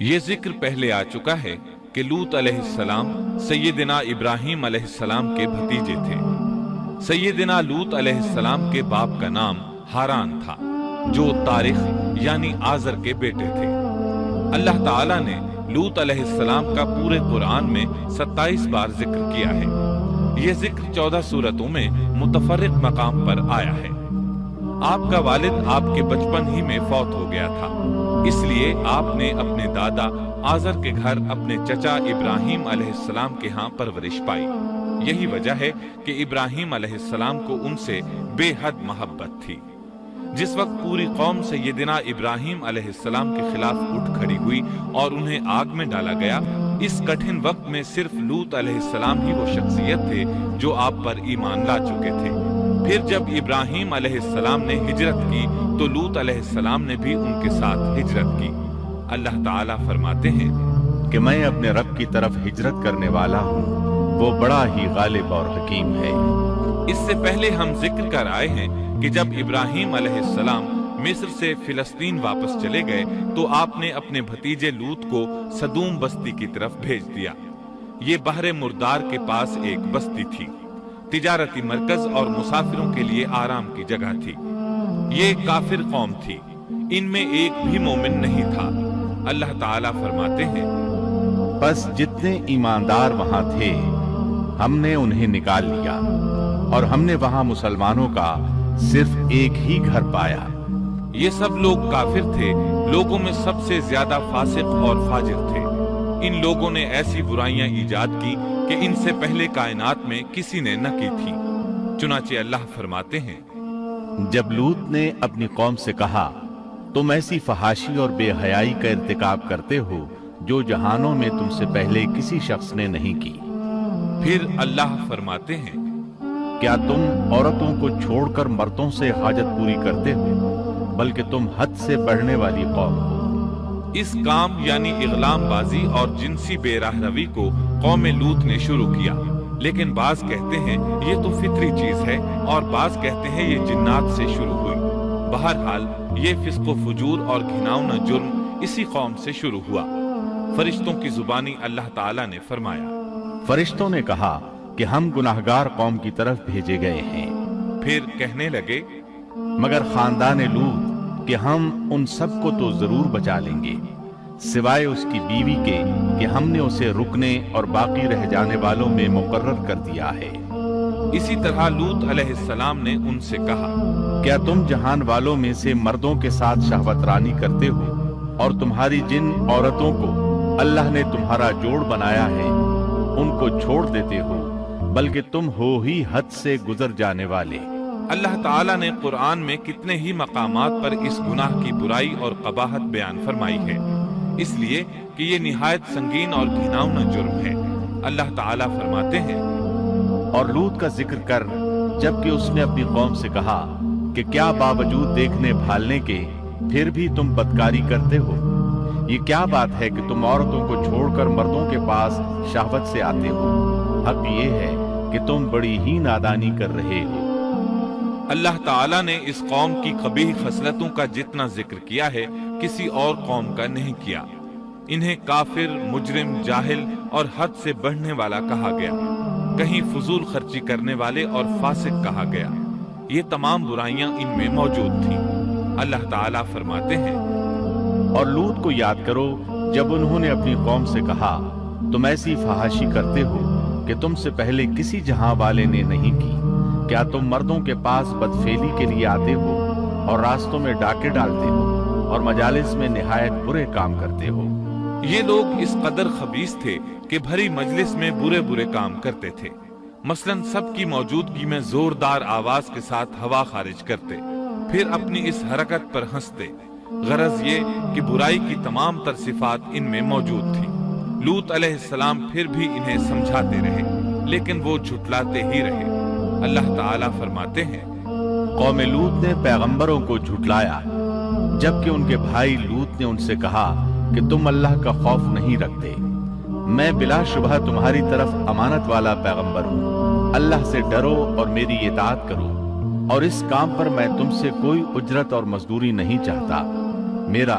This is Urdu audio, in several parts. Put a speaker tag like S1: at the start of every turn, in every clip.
S1: یہ ذکر پہلے آ چکا ہے کہ لوط علیہ السلام سیدنا ابراہیم علیہ السلام کے بھتیجے تھے۔ سیدنا لوط علیہ السلام کے باپ کا نام ہاران تھا، جو تارخ یعنی آزر کے بیٹے تھے۔ اللہ تعالیٰ نے لوط علیہ السلام کا پورے قرآن میں 27 بار ذکر کیا ہے۔ یہ ذکر 14 سورتوں میں متفرق مقام پر آیا ہے۔ آپ کا والد آپ کے بچپن ہی میں فوت ہو گیا تھا، اس لیے آپ نے اپنے دادا آزر کے گھر اپنے چچا ابراہیم علیہ السلام کے ہاں پرورش پائی۔ یہی وجہ ہے کہ ابراہیم علیہ السلام کو ان سے بے حد محبت تھی۔ جس وقت پوری قوم سیدنا ابراہیم علیہ السلام کے خلاف اٹھ کھڑی ہوئی اور انہیں آگ میں ڈالا گیا، اس کٹھن وقت میں صرف لوط علیہ السلام ہی وہ شخصیت تھے جو آپ پر ایمان لا چکے تھے۔ پھر جب ابراہیم علیہ السلام نے ہجرت کی تو لوط علیہ السلام نے بھی ان کے ساتھ ہجرت کی۔ اللہ تعالیٰ فرماتے ہیں
S2: کہ میں اپنے رب کی طرف ہجرت کرنے والا ہوں، وہ بڑا ہی غالب اور حکیم ہے۔
S1: اس سے پہلے ہم ذکر کر آئے ہیں کہ جب ابراہیم علیہ السلام مصر سے فلسطین واپس چلے گئے تو آپ نے اپنے بھتیجے لوط کو سدوم بستی کی طرف بھیج دیا۔ یہ بحر مردار کے پاس ایک بستی تھی، تجارتی مرکز اور مسافروں کے لیے آرام کی جگہ تھی۔ یہ کافر قوم تھی، ان میں ایک بھی مومن نہیں تھا۔ اللہ تعالیٰ فرماتے ہیں
S2: بس جتنے ایماندار وہاں تھے ہم نے انہیں نکال لیا، اور ہم نے وہاں مسلمانوں کا صرف ایک ہی گھر پایا۔
S1: یہ سب لوگ کافر تھے، لوگوں میں سب سے زیادہ فاسق اور فاجر تھے۔ ان لوگوں نے ایسی برائیاں ایجاد کی کہ ان سے پہلے کائنات میں کسی نے نہ کی تھی۔ چنانچہ اللہ فرماتے ہیں
S2: جب لوط نے اپنی قوم سے کہا تم ایسی فحاشی اور بے حیائی کا ارتکاب کرتے ہو جو جہانوں میں تم سے پہلے کسی شخص نے نہیں کی۔
S1: پھر اللہ فرماتے ہیں
S2: کیا تم عورتوں کو چھوڑ کر مردوں سے حاجت پوری کرتے ہو، بلکہ تم حد سے بڑھنے والی قوم ہو۔
S1: اس کام یعنی اغلام بازی اور جنسی بے راہ روی کو قوم لوط نے شروع کیا، لیکن بعض کہتے ہیں یہ تو فطری چیز ہے اور بعض کہتے ہیں یہ جنات سے شروع ہوئی۔ بہرحال یہ فسق و فجور اور گھناؤنا جرم اسی قوم سے شروع ہوا۔ فرشتوں کی زبانی اللہ تعالیٰ نے فرمایا
S2: فرشتوں نے کہا کہ ہم گناہگار قوم کی طرف بھیجے گئے ہیں۔
S1: پھر کہنے لگے
S2: مگر خاندان لوط کہ ہم ان سب کو تو ضرور بچا لیں گے، سوائے اس کی بیوی کے کہ ہم نے اسے رکنے اور باقی رہ جانے والوں میں مقرر کر دیا ہے۔
S1: اسی طرح لوط علیہ السلام نے ان سے کہا
S2: کیا تم جہان والوں میں سے مردوں کے ساتھ شہوت رانی کرتے ہو، اور تمہاری جن عورتوں کو اللہ نے تمہارا جوڑ بنایا ہے ان کو چھوڑ دیتے ہو، بلکہ تم ہو ہی حد سے گزر جانے والے۔
S1: اللہ تعالیٰ نے قرآن میں کتنے ہی مقامات پر اس گناہ کی برائی اور قباحت بیان فرمائی ہے، اس لیے کہ یہ نہایت سنگین اور گھناؤنا جرم ہے۔ اللہ تعالیٰ فرماتے ہیں
S2: اور لوط کا ذکر کر جبکہ اس نے اپنی قوم سے کہا کہ کیا باوجود دیکھنے بھالنے کے پھر بھی تم بدکاری کرتے ہو؟ یہ کیا بات ہے کہ تم عورتوں کو چھوڑ کر مردوں کے پاس شہوت سے آتے ہو؟ حق یہ ہے کہ تم بڑی ہی نادانی کر رہے ہو۔
S1: اللہ تعالیٰ نے اس قوم کی قبیح خصلتوں کا جتنا ذکر کیا ہے کسی اور قوم کا نہیں کیا۔ انہیں کافر، مجرم، جاہل اور حد سے بڑھنے والا کہا گیا، کہیں فضول خرچی کرنے والے اور فاسق کہا گیا۔ یہ تمام برائیاں ان میں موجود تھیں۔ اللہ تعالیٰ فرماتے ہیں
S2: اور لوط کو یاد کرو جب انہوں نے اپنی قوم سے کہا تم ایسی فحاشی کرتے ہو کہ تم سے پہلے کسی جہاں والے نے نہیں کی۔ کیا تم مردوں کے پاس بدفعلی کے لیے آتے ہو اور راستوں میں ڈاکے ڈالتے ہو اور مجالس میں نہایت برے کام کرتے ہو؟
S1: یہ لوگ اس قدر خبیث تھے کہ بھری مجلس میں برے برے کام کرتے تھے۔ مثلاً سب کی موجودگی میں زوردار آواز کے ساتھ ہوا خارج کرتے، پھر اپنی اس حرکت پر ہنستے۔ غرض یہ کہ برائی کی تمام تر صفات ان میں موجود تھی۔ لوط علیہ السلام پھر بھی انہیں سمجھاتے رہے، لیکن وہ جھٹلاتے ہی رہے۔ اللہ تعالیٰ فرماتے ہیں
S2: قوم لوط نے پیغمبروں کو جھٹلایا، جبکہ ان کے بھائی لوط نے ان سے کہا کہ تم اللہ کا خوف نہیں رکھتے۔ میں بلا شبہ تمہاری طرف امانت والا پیغمبر ہوں، اللہ سے ڈرو اور میری اطاعت کرو، اور اس کام پر میں تم سے کوئی اجرت اور مزدوری نہیں چاہتا۔ میرا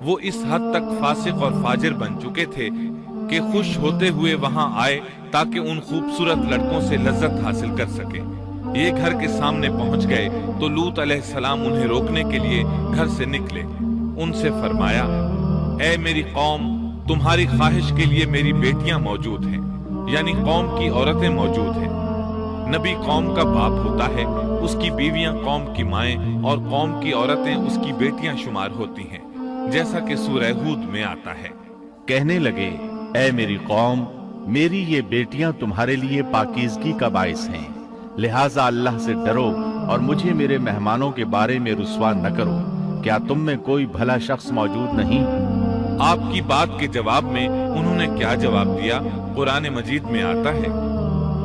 S1: وہ اس حد تک فاسق اور فاجر بن چکے تھے کہ خوش ہوتے ہوئے وہاں آئے تاکہ ان خوبصورت لڑکوں سے لذت حاصل کر سکے۔ یہ گھر کے سامنے پہنچ گئے تو لوط علیہ السلام انہیں روکنے کے لیے گھر سے نکلے۔ ان سے فرمایا، اے میری قوم، تمہاری خواہش کے لیے میری بیٹیاں موجود ہیں، یعنی قوم کی عورتیں موجود ہیں۔ نبی قوم کا باپ ہوتا ہے، اس کی بیویاں قوم کی مائیں اور قوم کی عورتیں اس کی بیٹیاں شمار ہوتی ہیں، جیسا کہ سورہ ہود میں آتا ہے۔
S2: کہنے لگے، اے میری قوم، میری یہ بیٹیاں تمہارے لیے پاکیزگی کا باعث ہیں، لہٰذا اللہ سے ڈرو اور مجھے میرے مہمانوں کے بارے میں رسوا نہ کرو۔ کیا تم میں کوئی بھلا شخص موجود نہیں؟
S1: آپ کی بات کے جواب میں انہوں نے کیا جواب دیا؟ قرآن مجید میں آتا ہے،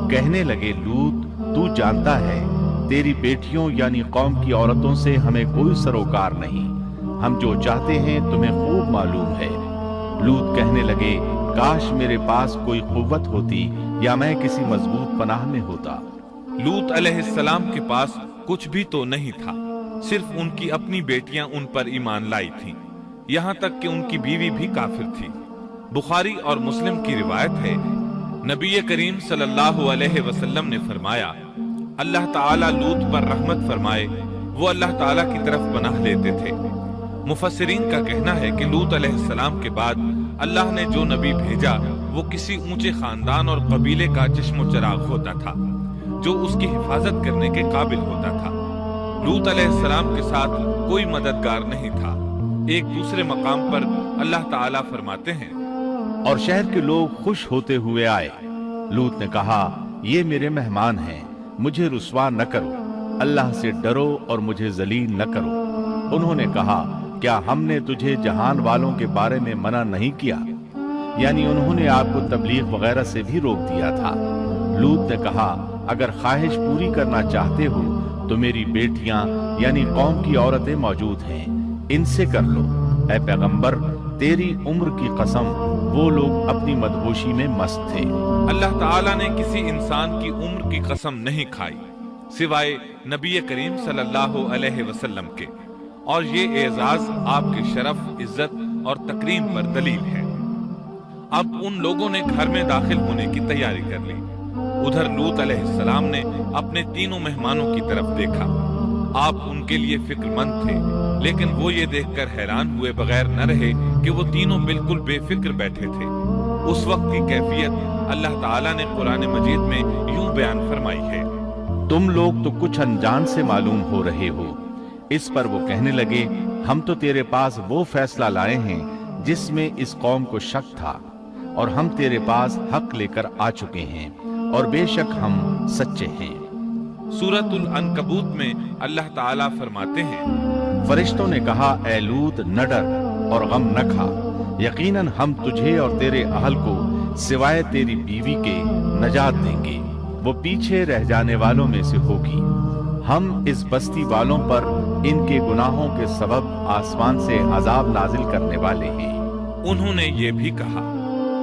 S2: کہنے لگے، لوط، تو جانتا ہے تیری بیٹیوں یعنی قوم کی عورتوں سے ہمیں کوئی سروکار نہیں، ہم جو چاہتے ہیں تمہیں خوب معلوم ہے۔ لوط کہنے لگے، کاش میرے پاس کوئی قوت ہوتی یا میں کسی مضبوط پناہ میں ہوتا۔
S1: لوط علیہ السلام کے پاس کچھ بھی تو نہیں تھا، صرف ان کی اپنی بیٹیاں ان پر ایمان لائی تھیں، یہاں تک کہ ان کی بیوی بھی کافر تھی۔ بخاری اور مسلم کی روایت ہے، نبی کریم صلی اللہ علیہ وسلم نے فرمایا، اللہ تعالیٰ لوط پر رحمت فرمائے، وہ اللہ تعالیٰ کی طرف پناہ لیتے تھے۔ مفسرین کا کہنا ہے کہ لوط علیہ السلام کے بعد اللہ نے جو نبی بھیجا وہ کسی اونچے خاندان اور قبیلے کا چشم و چراغ ہوتا تھا، جو اس کی حفاظت کرنے کے قابل ہوتا تھا۔ لوط علیہ السلام کے ساتھ کوئی مددگار نہیں تھا۔ ایک دوسرے مقام پر اللہ تعالیٰ فرماتے ہیں،
S2: اور شہر کے لوگ خوش ہوتے ہوئے آئے۔ لوط نے کہا، یہ میرے مہمان ہیں، مجھے رسوا نہ کرو، اللہ سے ڈرو اور مجھے ذلیل نہ کرو۔ انہوں نے کہا، کیا ہم نے تجھے جہان والوں کے بارے میں منع نہیں کیا؟ یعنی انہوں نے آپ کو تبلیغ وغیرہ سے بھی روک دیا تھا۔ لوط نے کہا، اگر خواہش پوری کرنا چاہتے ہو تو میری بیٹیاں یعنی قوم کی عورتیں موجود ہیں، ان سے کر لو۔ اے پیغمبر، تیری عمر کی قسم، وہ لوگ اپنی مدہوشی میں مست تھے۔
S1: اللہ تعالیٰ نے کسی انسان کی عمر کی قسم نہیں کھائی سوائے نبی کریم صلی اللہ علیہ وسلم کے، اور یہ اعزاز آپ کے شرف، عزت اور تکریم پر دلیل ہے۔ اب ان لوگوں نے گھر میں داخل ہونے کی تیاری کر لی۔ ادھر لوط علیہ السلام نے اپنے تینوں مہمانوں کی طرف دیکھا۔ آپ ان کے لیے فکر مند تھے، لیکن وہ یہ دیکھ کر حیران ہوئے بغیر نہ رہے کہ وہ تینوں بالکل بے فکر بیٹھے تھے۔ اس وقت کی کیفیت اللہ تعالیٰ نے قرآن مجید میں یوں بیان فرمائی ہے،
S2: تم لوگ تو کچھ انجان سے معلوم ہو رہے ہو۔ اس پر وہ کہنے لگے، ہم تو تیرے پاس وہ فیصلہ لائے ہیں جس میں اس قوم کو شک تھا، اور ہم تیرے پاس حق لے کر آ چکے ہیں، اور بے شک ہم سچے ہیں۔
S1: سورۃ العنکبوت میں اللہ تعالیٰ فرماتے ہیں،
S2: فرشتوں نے کہا، اے لوط، نہ ڈر اور غم نہ کھا، یقیناً ہم تجھے اور تیرے اہل کو سوائے تیری بیوی کے نجات دیں گے، وہ پیچھے رہ جانے والوں میں سے ہوگی۔ ہم اس بستی والوں پر ان کے گناہوں کے سبب آسمان سے عذاب نازل کرنے والے ہیں۔
S1: انہوں نے یہ بھی کہا،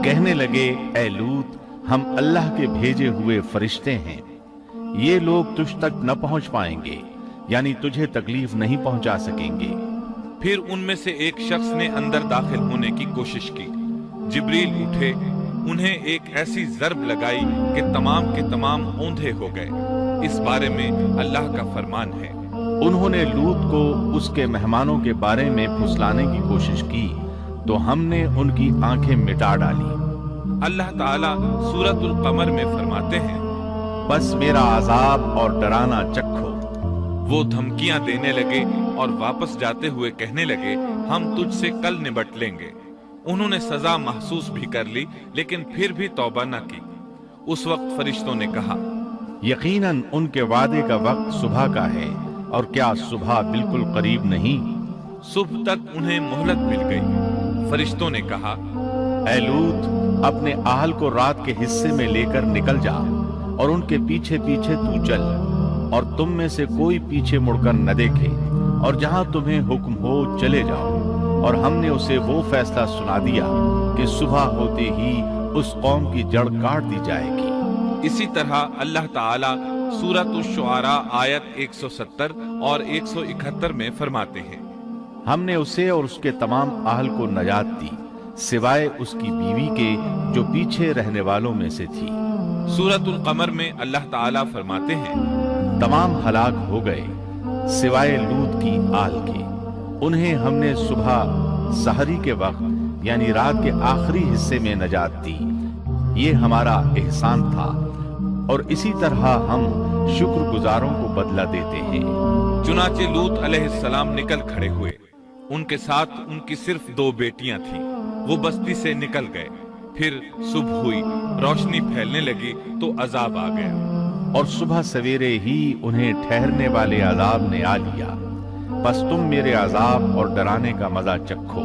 S2: کہنے لگے، اے لوط، ہم اللہ کے بھیجے ہوئے فرشتے ہیں، یہ لوگ تجھ تک نہ پہنچ پائیں گے، یعنی تجھے تکلیف نہیں پہنچا سکیں گے۔
S1: پھر ان میں سے ایک شخص نے اندر داخل ہونے کی کوشش کی۔ جبریل اٹھے، انہیں ایک ایسی ضرب لگائی کہ تمام کے تمام اوندھے ہو گئے۔ اس بارے میں اللہ کا فرمان ہے،
S2: انہوں نے لوط کو اس کے مہمانوں کے بارے میں پھسلانے کی کوشش کی تو ہم نے ان کی آنکھیں مٹا ڈالی۔
S1: اللہ تعالیٰ سورۃ القمر میں فرماتے ہیں،
S2: بس میرا عذاب اور ڈرانا چکھو۔
S1: وہ دھمکیاں دینے لگے اور واپس جاتے ہوئے کہنے لگے، ہم تجھ سے کل نبٹ لیں گے۔ انہوں نے سزا محسوس بھی کر لی، لیکن پھر بھی توبہ نہ کی۔ اس وقت فرشتوں نے کہا،
S2: یقیناً ان کے وعدے کا وقت صبح کا ہے، اور کیا صبح بالکل قریب نہیں؟
S1: صبح تک انہیں مہلت مل گئی۔ فرشتوں نے کہا،
S2: اے لوط، اپنے اہل کو رات کے حصے میں لے کر نکل جا، اور ان کے پیچھے پیچھے تو چل، اور تم میں سے کوئی پیچھے مڑ کر نہ دیکھے، اور جہاں تمہیں حکم ہو چلے جاؤ۔ اور ہم نے اسے وہ فیصلہ سنا دیا کہ صبح ہوتے ہی اس قوم کی جڑ کاٹ دی جائے گی۔
S1: اسی طرح اللہ تعالیٰ سورۃ الشعراء آیت 170 اور 171 میں فرماتے ہیں،
S2: ہم نے اسے اور اس کے تمام اہل کو نجات دی سوائے اس کی بیوی کے جو پیچھے رہنے والوں میں سے تھی۔
S1: سورۃ القمر میں اللہ تعالیٰ فرماتے ہیں،
S2: تمام ہلاک ہو گئے سوائے لوط کی آل کے، انہیں ہم نے صبح سحری کے وقت یعنی رات کے آخری حصے میں نجات دی، یہ ہمارا احسان تھا اور اسی طرح ہم شکر گزاروں کو بدلہ دیتے ہیں۔
S1: چنانچہ لوط علیہ السلام نکل کھڑے ہوئے، ان کے ساتھ ان کی صرف 2 بیٹیاں تھیں، وہ بستی سے نکل گئے۔ پھر صبح ہوئی، روشنی پھیلنے لگی تو عذاب آ گیا،
S2: اور صبح سویرے ہی انہیں ٹھہرنے والے عذاب نے آ لیا، بس تم میرے عذاب اور ڈرانے کا مزہ چکھو۔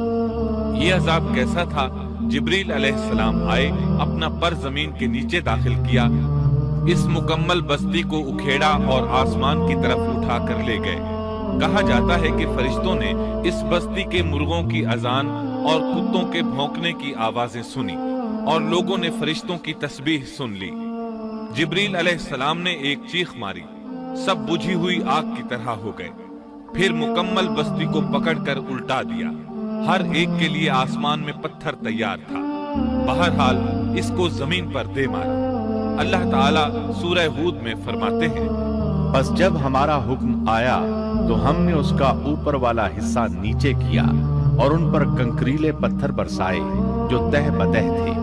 S1: یہ عذاب کیسا تھا؟ جبریل علیہ السلام آئے، اپنا پر زمین کے نیچے داخل کیا، اس مکمل بستی کو اکھیڑا اور آسمان کی طرف اٹھا کر لے گئے۔ کہا جاتا ہے کہ فرشتوں نے اس بستی کے مرغوں کی اذان اور کتوں کے بھونکنے کی آوازیں سنی، اور لوگوں نے فرشتوں کی تسبیح سن لی۔ جبریل علیہ السلام نے ایک چیخ ماری، سب بجھی ہوئی آگ کی طرح ہو گئے، پھر مکمل بستی کو پکڑ کر الٹا دیا، ہر ایک کے لیے آسمان میں پتھر تیار تھا، بہرحال اس کو زمین پر دے مارا۔ اللہ تعالیٰ سورہ ہود میں فرماتے ہیں،
S2: بس جب ہمارا حکم آیا تو ہم نے اس کا اوپر والا حصہ نیچے کیا اور ان پر کنکریلے پتھر برسائے جو تہ بتہ تھے،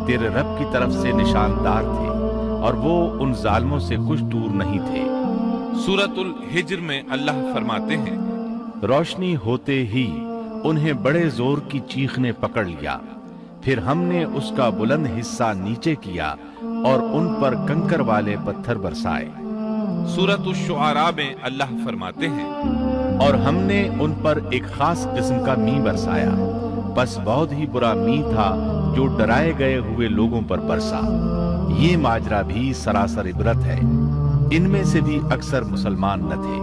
S2: تیرے رب کی طرف سے نشاندار تھے اور وہ ان ظالموں سے کچھ دور نہیں تھے۔
S1: سورۃ الحجر میں اللہ فرماتے ہیں،
S2: روشنی ہوتے ہی انہیں بڑے زور کی چیخ نے پکڑ لیا، پھر ہم نے اس کا بلند حصہ نیچے کیا اور ان پر کنکر والے پتھر برسائے۔
S1: سورۃ الشعراء میں اللہ فرماتے ہیں،
S2: اور ہم نے ان پر ایک خاص قسم کا می برسایا، بس بہت ہی برا می تھا جو ڈرائے گئے ہوئے لوگوں پر برسا۔ یہ ماجرا بھی سراسر عبرت ہے، ان میں سے بھی اکثر مسلمان نہ تھے۔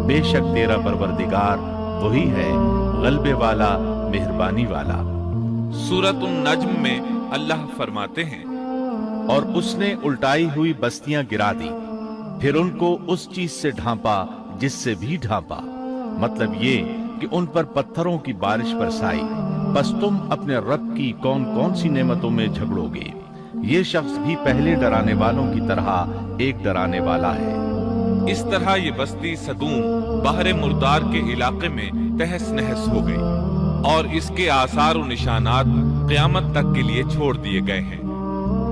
S2: بے شک تیرا پروردگار وہی ہے غلبے والا، مہربانی والا۔
S1: سورۃ النجم میں اللہ فرماتے ہیں،
S2: اور اس نے الٹائی ہوئی بستیاں گرا دی، پھر ان کو اس چیز سے ڈھانپا جس سے بھی ڈھانپا، مطلب یہ کہ ان پر پتھروں کی بارش برسائی۔ بس تم اپنے رب کی کون کون سی نعمتوں میں جھگڑو گے، یہ شخص بھی پہلے ڈرانے والوں کی طرح ایک ڈرانے والا ہے۔
S1: اس طرح یہ بستی سدوم بحر مردار کے علاقے میں تہس نہس ہو گئی، اور اس کے آثار و نشانات قیامت تک کے لیے چھوڑ دیے گئے ہیں۔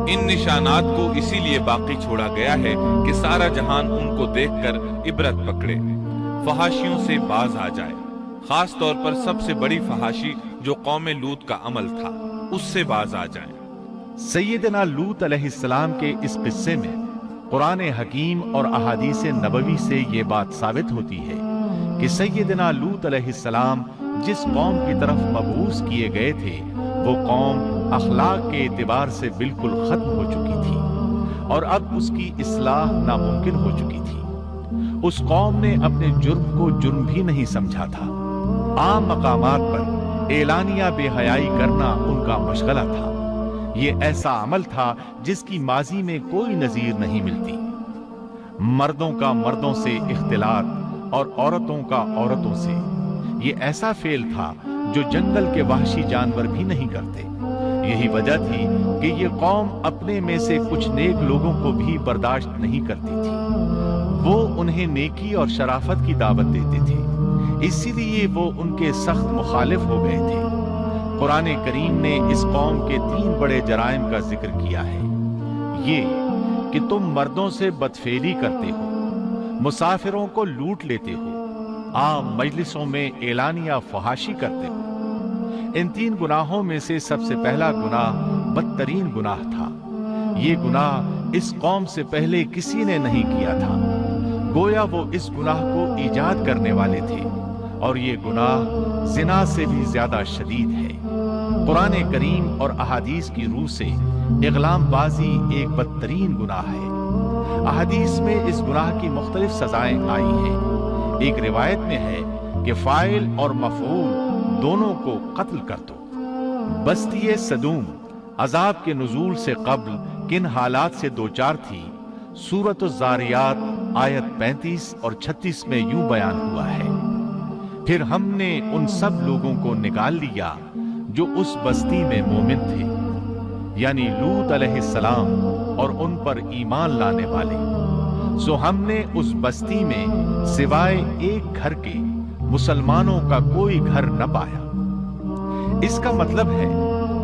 S1: ان نشانات کو اسی لیے باقی چھوڑا گیا ہے کہ سارا جہان ان کو دیکھ کر عبرت پکڑے، فحاشیوں سے باز آ جائے، خاص طور پر سب سے بڑی فحاشی جو قوم لوط کا عمل تھا اس سے باز آ جائیں۔
S2: سیدنا لوط علیہ السلام کے اس قصے میں قرآن حکیم اور احادیث نبوی سے یہ بات ثابت ہوتی ہے کہ سیدنا لوط علیہ السلام جس قوم کی طرف مبعوث کیے گئے تھے وہ قوم اخلاق کے اعتبار سے بالکل ختم ہو چکی تھی اور اب اس کی اصلاح ناممکن ہو چکی تھی۔ اس قوم نے اپنے جرم کو جرم بھی نہیں سمجھا تھا، عام مقامات پر اعلانیہ بے حیائی کرنا ان کا مشغلہ تھا۔ یہ ایسا عمل تھا جس کی ماضی میں کوئی نظیر نہیں ملتی۔ مردوں کا مردوں سے اختلاط اور عورتوں کا عورتوں سے، یہ ایسا فعل تھا جو جنگل کے وحشی جانور بھی نہیں کرتے۔ یہی وجہ تھی کہ یہ قوم اپنے میں سے کچھ نیک لوگوں کو بھی برداشت نہیں کرتی تھی، وہ انہیں نیکی اور شرافت کی دعوت دیتے تھے، اسی لیے وہ ان کے سخت مخالف ہو گئے تھے۔ قرآن کریم نے اس قوم کے 3 بڑے جرائم کا ذکر کیا ہے، یہ کہ تم مردوں سے بدفعلی کرتے ہو، مسافروں کو لوٹ لیتے ہو، عام مجلسوں میں اعلانیہ فحاشی کرتے ہو۔ ان 3 گناہوں میں سے سب سے پہلا گناہ بدترین گناہ تھا۔ یہ گناہ اس قوم سے پہلے کسی نے نہیں کیا تھا، گویا وہ اس گناہ کو ایجاد کرنے والے تھے، اور یہ گناہ زنا سے بھی زیادہ شدید ہے۔ قرآن کریم اور احادیث کی روح سے اغلام بازی ایک بدترین گناہ ہے۔ احادیث میں اس گناہ کی مختلف سزائیں آئی ہیں۔ ایک روایت میں ہے کہ فاعل اور مفعول دونوں کو قتل کر دو۔ بستی سدوم عذاب کے نزول سے قبل کن حالات سے دوچار تھی، سورۃ الزاریات آیت 35 اور 36 میں یوں بیان ہوا ہے، پھر ہم نے ان سب لوگوں کو نکال لیا جو اس بستی میں مومن تھے، یعنی لوط علیہ السلام اور ان پر ایمان لانے والے۔ سو ہم نے اس بستی میں سوائے ایک گھر کے مسلمانوں کا کوئی گھر نہ پایا۔ اس کا مطلب ہے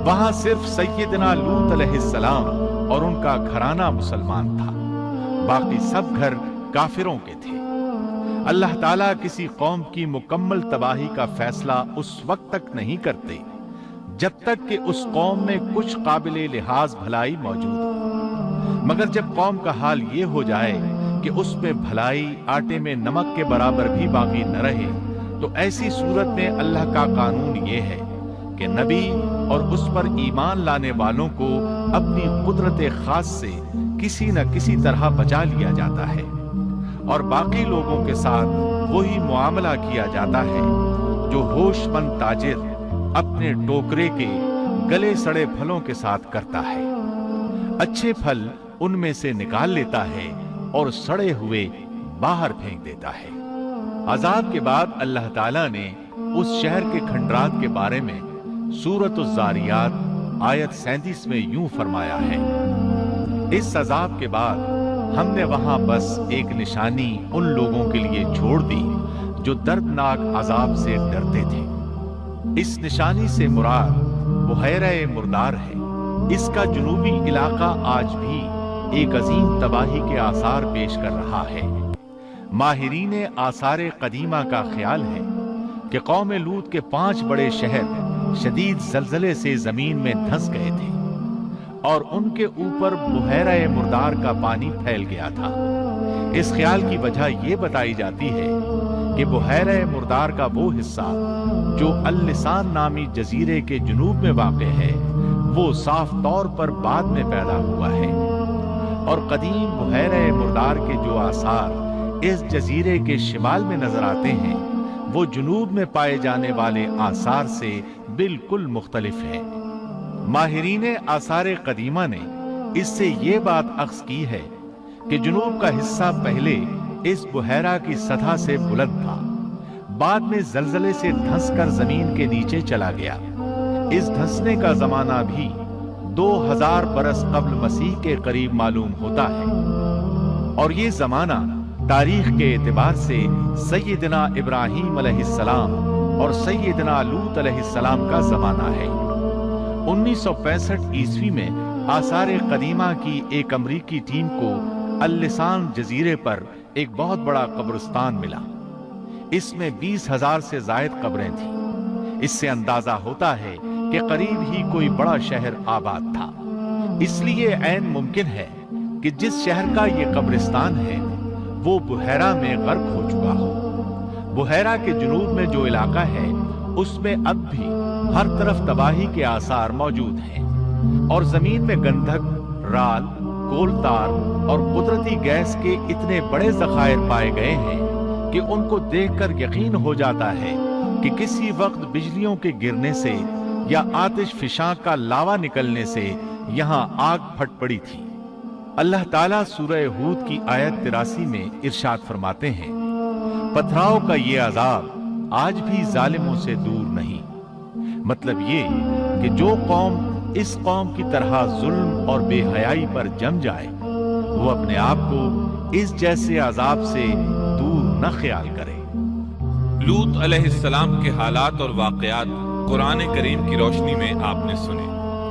S2: وہاں صرف سیدنا لوط علیہ السلام اور ان کا گھرانہ مسلمان تھا، باقی سب گھر کافروں کے تھے۔ اللہ تعالیٰ کسی قوم کی مکمل تباہی کا فیصلہ اس وقت تک نہیں کرتے جب تک کہ اس قوم میں کچھ قابل لحاظ بھلائی موجود ہو، مگر جب قوم کا حال یہ ہو جائے کہ اس میں بھلائی آٹے میں نمک کے برابر بھی باقی نہ رہے، تو ایسی صورت میں اللہ کا قانون یہ ہے کہ نبی اور اس پر ایمان لانے والوں کو اپنی قدرت خاص سے کسی نہ کسی طرح بچا لیا جاتا ہے، اور باقی لوگوں کے ساتھ وہی معاملہ کیا جاتا ہے جو ہوش مند تاجر اپنے ٹوکرے کے گلے سڑے پھلوں کے ساتھ کرتا ہے۔ اچھے پھل ان میں سے نکال لیتا ہے اور سڑے ہوئے باہر پھینک دیتا ہے۔ عذاب کے بعد اللہ تعالیٰ نے اس شہر کے کھنڈرات کے بارے میں سورۃ الزاریات آیت 37 میں یوں فرمایا ہے، اس عذاب کے بعد ہم نے وہاں بس ایک نشانی ان لوگوں کے لیے چھوڑ دی جو دردناک عذاب سے ڈرتے تھے۔ اس نشانی سے مراد بحیرہ مردار ہے۔ اس کا جنوبی علاقہ آج بھی ایک عظیم تباہی کے آثار پیش کر رہا ہے۔ ماہرین آثار قدیمہ کا خیال ہے کہ قوم لوط کے 5 بڑے شہر شدید زلزلے سے زمین میں دھنس گئے تھے اور ان کے اوپر بحیرہ مردار کا پانی پھیل گیا تھا۔ اس خیال کی وجہ یہ بتائی جاتی ہے کہ بحیرہ مردار کا وہ حصہ جو اللسان نامی جزیرے کے جنوب میں واقع ہے وہ صاف طور پر بعد میں پیدا ہوا ہے، اور قدیم بحیرہ مردار کے جو آثار اس جزیرے کے شمال میں نظر آتے ہیں وہ جنوب میں پائے جانے والے آثار سے بالکل مختلف ہیں۔ ماہرین آثار قدیمہ نے اس سے یہ بات اخذ کی ہے کہ جنوب کا حصہ پہلے اس بحیرہ کی سطح سے بلند تھا، بعد میں زلزلے سے دھنس کر زمین کے نیچے چلا گیا۔ اس دھنسنے کا زمانہ بھی 2000 برس قبل مسیح کے قریب معلوم ہوتا ہے، اور یہ زمانہ تاریخ کے اعتبار سے سیدنا ابراہیم علیہ السلام اور سیدنا لوط علیہ السلام کا زمانہ ہے۔ 1965 عیسوی میں آثار قدیمہ کی ایک امریکی ٹیم کو اللسان جزیرے پر ایک بہت بڑا قبرستان ملا۔ اس میں 20,000 سے زائد قبریں تھیں۔ اس سے اندازہ ہوتا ہے کہ قریب ہی کوئی بڑا شہر آباد تھا۔ اس لیے عین ممکن ہے کہ جس شہر کا یہ قبرستان ہے وہ بحیرہ میں غرق ہو چکا ہو۔ بحیرہ کے جنوب میں جو علاقہ ہے اس میں اب بھی ہر طرف تباہی کے آثار موجود ہیں، اور زمین میں گندھک، رال، کول تار اور قدرتی گیس کے اتنے بڑے ذخائر پائے گئے ہیں کہ ان کو دیکھ کر یقین ہو جاتا ہے کہ کسی وقت بجلیوں کے گرنے سے یا آتش فشاں کا لاوا نکلنے سے یہاں آگ پھٹ پڑی تھی۔ اللہ تعالیٰ سورہ ہود کی آیت 83 میں ارشاد فرماتے ہیں، پتھراؤ کا یہ عذاب آج بھی ظالموں سے دور نہیں۔ مطلب یہ کہ جو قوم اس قوم کی طرح ظلم اور بے حیائی پر جم جائے وہ اپنے آپ کو اس جیسے عذاب سے دور نہ خیال کرے۔
S1: لوط علیہ السلام کے حالات اور واقعات قرآن کریم کی روشنی میں آپ نے سنے۔